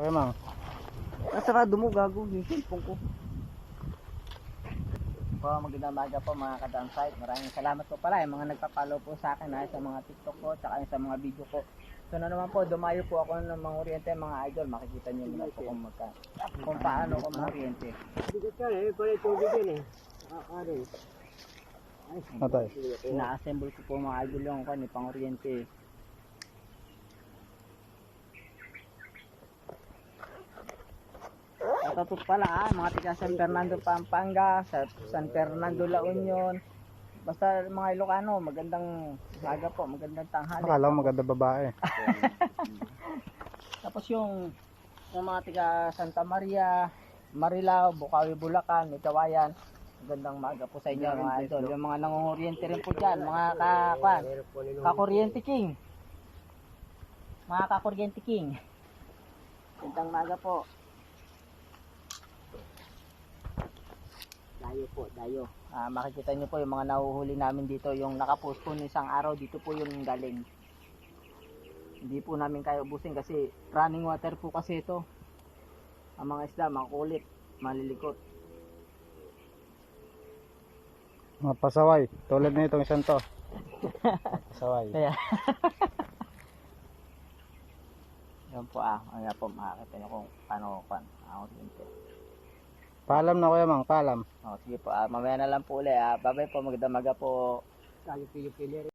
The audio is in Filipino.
Okay, mang. Nasarado mo, gago. Yung cellphone ko. Po, magandang umaga po mga ka-downside. Maraming salamat po pala yung mga nagpa-follow po sa akin sa mga TikTok ko tsaka sa mga video ko. So na naman po, dumayo po ako ng mga oriente mga idol. Makikita niyo naman po kung paano ako mga oriente. Bigat ka eh, pala tubig yan eh. Nakakarin. Natay. Ina-assemble ko po mga idol yung pang oriente. Ito po pala mga tiga San Fernando, Pampanga, sa San Fernando, La Union. Basta mga Ilocano, magandang umaga po, magandang tanghali. Akala ko maganda babae. Tapos yung mga tiga Santa Maria, Marilao, Bukawi, Bulacan, Mikawayan, magandang umaga po sa inyo mga idol. Yung mga nangunguryente rin po dyan, mga kakuryente king. Mga kakuryente king. Magandang umaga po. Dayo po, dayo. Makikita nyo po yung mga nahuhuli namin dito. Yung nakapost po ng isang araw, dito po yung galing. Hindi po namin kaya ubusin kasi running water po kasi ito. Ang mga isda, makulit, malilikot. Mga pasaway. Tulad na itong isang to. Pasaway. Kaya. Yan po Ayan po, makakita nyo kung paano ako dito. Paalam na kuya mang, paalam. Sige po, mamaya na lang po ulit. Bye-bye po, magandang umaga po. Kali pili-pili